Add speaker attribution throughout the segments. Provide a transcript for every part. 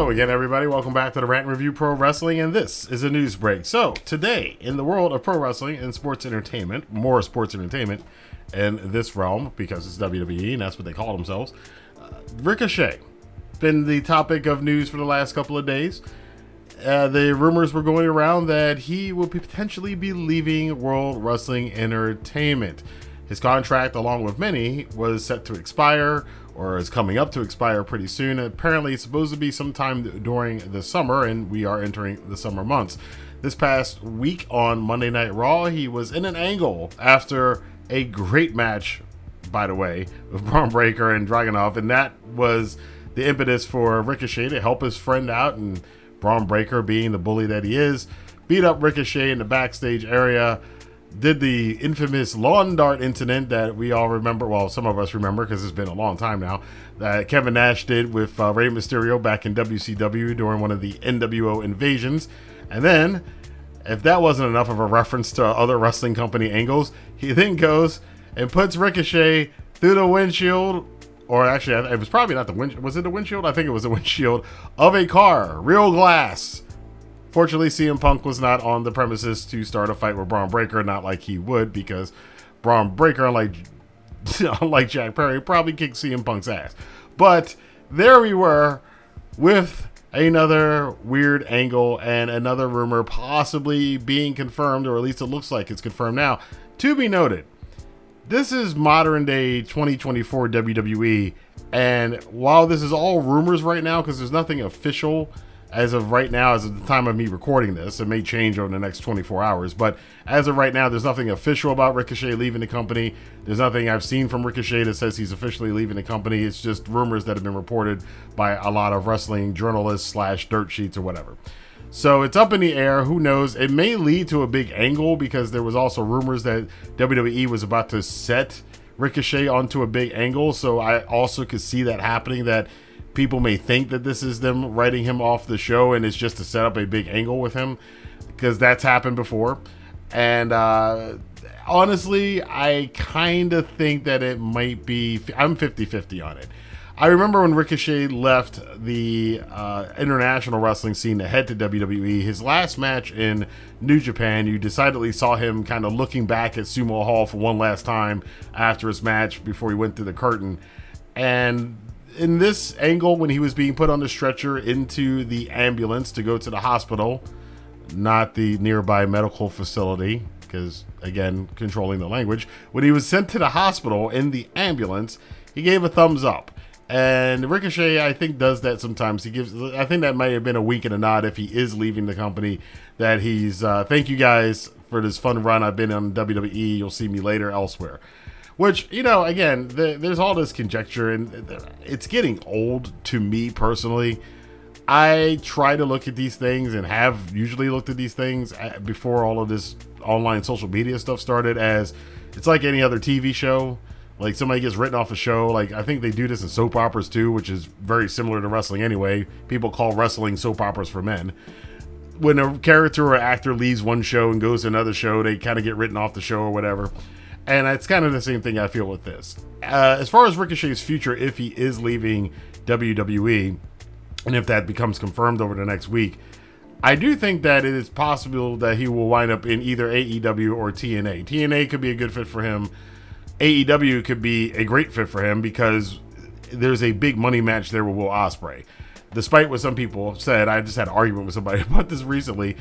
Speaker 1: Hello again, everybody. Welcome back to the Rant Review Pro Wrestling, and this is a news break. So, today, in the world of pro wrestling and sports entertainment, more sports entertainment in this realm, because it's WWE, and that's what they call themselves, Ricochet, been the topic of news for the last couple of days. The rumors were going around that he will potentially be leaving World Wrestling Entertainment. His contract, along with many, was set to expire, or is coming up to expire pretty soon. Apparently, it's supposed to be sometime during the summer, and we are entering the summer months. This past week on Monday Night Raw, he was in an angle after a great match, by the way, with Bron Breaker and Dragunov, and that was the impetus for Ricochet to help his friend out, and Bron Breaker, being the bully that he is, beat up Ricochet in the backstage area, did the infamous lawn dart incident that we all remember, well, some of us remember because it's been a long time now, that Kevin Nash did with Rey Mysterio back in WCW during one of the NWO invasions. And then, if that wasn't enough of a reference to other wrestling company angles, he then goes and puts Ricochet through the windshield, or actually, it was probably not the windshield. Was it the windshield? I think it was the windshield of a car, real glass. Fortunately, CM Punk was not on the premises to start a fight with Bron Breaker, not like he would, because Bron Breaker, unlike Jack Perry, probably kicked CM Punk's ass. But there we were with another weird angle and another rumor possibly being confirmed, or at least it looks like it's confirmed now. To be noted, this is modern day 2024 WWE, and while this is all rumors right now, because there's nothing official as of right now, as of the time of me recording this, it may change over the next 24 hours, but as of right now, there's nothing official about Ricochet leaving the company. There's nothing I've seen from Ricochet that says he's officially leaving the company. It's just rumors that have been reported by a lot of wrestling journalists / dirt sheets or whatever. So it's up in the air. Who knows? It may lead to a big angle, because there was also rumors that WWE was about to set Ricochet onto a big angle. So I also could see that happening, that people may think that this is them writing him off the show and it's just to set up a big angle with him, because that's happened before. And honestly, I kind of think that it might be, I'm 50-50 on it. I remember when Ricochet left the international wrestling scene to head to WWE, his last match in New Japan, you decidedly saw him kind of looking back at Sumo Hall for one last time after his match before he went through the curtain. And in this angle, when he was being put on the stretcher into the ambulance to go to the hospital, not the nearby medical facility, because, again, controlling the language, when he was sent to the hospital in the ambulance, he gave a thumbs up. And Ricochet, I think, does that sometimes. I think that might have been a wink and a nod if he is leaving the company, that he's, thank you guys for this fun run. I've been on WWE. You'll see me later elsewhere. Which, you know, again, there's all this conjecture, and it's getting old to me personally. I try to look at these things, and have usually looked at these things before all of this online social media stuff started, as it's like any other TV show. Like, somebody gets written off a show. Like, I think they do this in soap operas too, which is very similar to wrestling anyway. People call wrestling soap operas for men. When a character or actor leaves one show and goes to another show, they kind of get written off the show or whatever. And it's kind of the same thing I feel with this. As far as Ricochet's future, if he is leaving WWE, and if that becomes confirmed over the next week, I do think that it is possible that he will wind up in either AEW or TNA. TNA could be a good fit for him. AEW could be a great fit for him, because there's a big money match there with Will Ospreay. Despite what some people have said, I just had an argument with somebody about this recently.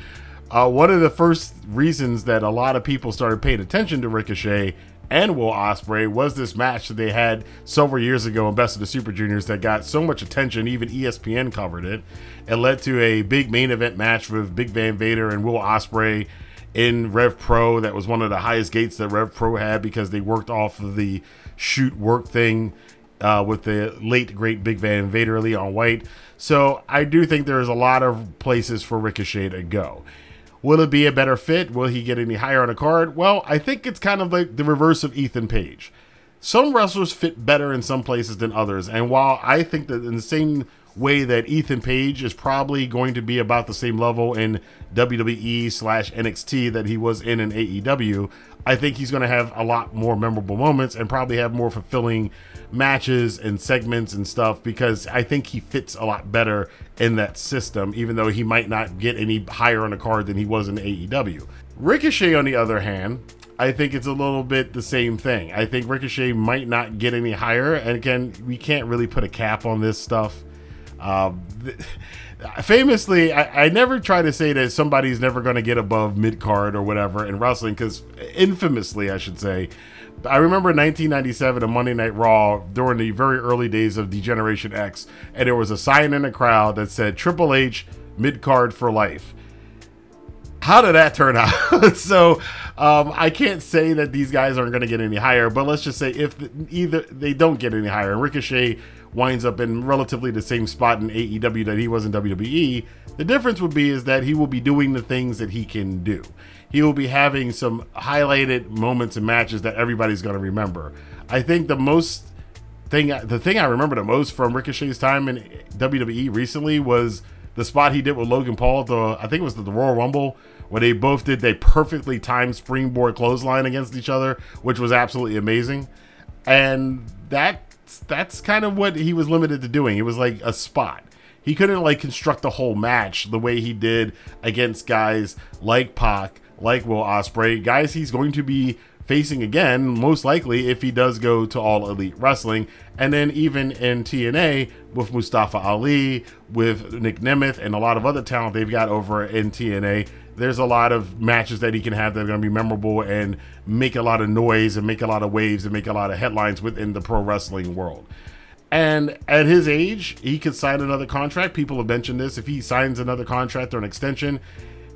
Speaker 1: One of the first reasons that a lot of people started paying attention to Ricochet and Will Ospreay was this match that they had several years ago in Best of the Super Juniors that got so much attention, even ESPN covered it. It led to a big main event match with Big Van Vader and Will Ospreay in Rev Pro. That was one of the highest gates that Rev Pro had, because they worked off of the shoot work thing with the late great Big Van Vader, Leon White. So I do think there's a lot of places for Ricochet to go. Will it be a better fit? Will he get any higher on a card? Well, I think it's kind of like the reverse of Ethan Page. Some wrestlers fit better in some places than others, and while I think that in the same way that Ethan Page is probably going to be about the same level in WWE/NXT that he was in AEW. I think he's going to have a lot more memorable moments and probably have more fulfilling matches and segments and stuff, because I think he fits a lot better in that system, even though he might not get any higher on the card than he was in AEW. Ricochet, on the other hand, I think it's a little bit the same thing. I think Ricochet might not get any higher, and again, we can't really put a cap on this stuff. Famously, I never try to say that somebody's never going to get above mid-card or whatever in wrestling, because infamously, I should say, I remember 1997, a Monday Night Raw during the very early days of Degeneration X, and there was a sign in the crowd that said Triple H mid-card for life. How did that turn out? So I can't say that these guys aren't going to get any higher, but let's just say if either they don't get any higher and Ricochet winds up in relatively the same spot in AEW that he was in WWE, the difference would be is that he will be doing the things that he can do. He will be having some highlighted moments and matches that everybody's going to remember. I think the thing I remember the most from Ricochet's time in WWE recently was the spot he did with Logan Paul at I think it was the Royal Rumble, where they both did a perfectly timed springboard clothesline against each other, which was absolutely amazing. And that's kind of what he was limited to doing. It was like a spot. He couldn't like construct a whole match the way he did against guys like Pac, like Will Ospreay, guys he's going to be facing again, most likely, if he does go to All Elite Wrestling. And then even in TNA with Mustafa Ali, with Nick Nemeth, and a lot of other talent they've got over in TNA, there's a lot of matches that he can have that are going to be memorable and make a lot of noise and make a lot of waves and make a lot of headlines within the pro wrestling world. And at his age, he could sign another contract. People have mentioned this. If he signs another contract or an extension,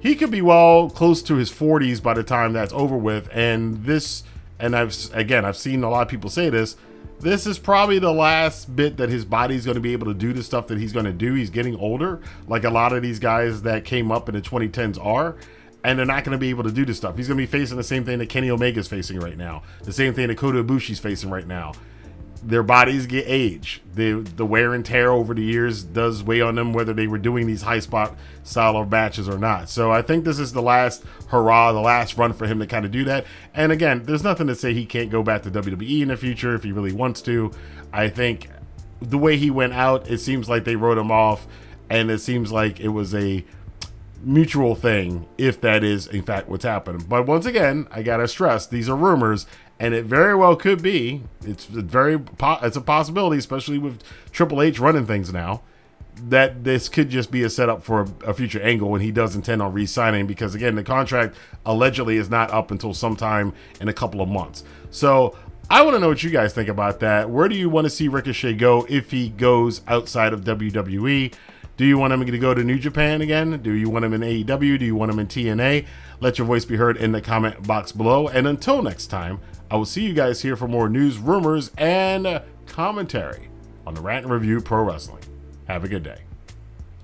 Speaker 1: he could be well close to his 40s by the time that's over with. And this, and I've seen a lot of people say this, this is probably the last bit that his body's going to be able to do the stuff that he's going to do. He's getting older, like a lot of these guys that came up in the 2010s are, and they're not going to be able to do this stuff. He's going to be facing the same thing that Kenny Omega's facing right now, the same thing that Kota Ibushi's facing right now. Their bodies get age. The wear and tear over the years does weigh on them, whether they were doing these high spot style of matches or not. So I think this is the last hurrah, the last run for him to kind of do that. And again, there's nothing to say he can't go back to WWE in the future if he really wants to. I think the way he went out, it seems like they wrote him off, and it seems like it was a mutual thing, if that is in fact what's happening. But once again, I gotta stress, these are rumors, and it very well could be. It's a possibility, especially with Triple H running things now, that this could just be a setup for a future angle when he does intend on re-signing, because again, the contract allegedly is not up until sometime in a couple of months. So I want to know what you guys think about that. Where do you want to see Ricochet go if he goes outside of WWE? Do you want him to go to New Japan again? Do you want him in AEW? Do you want him in TNA? Let your voice be heard in the comment box below. And until next time, I will see you guys here for more news, rumors, and commentary on the Rant and Review Pro Wrestling. Have a good day.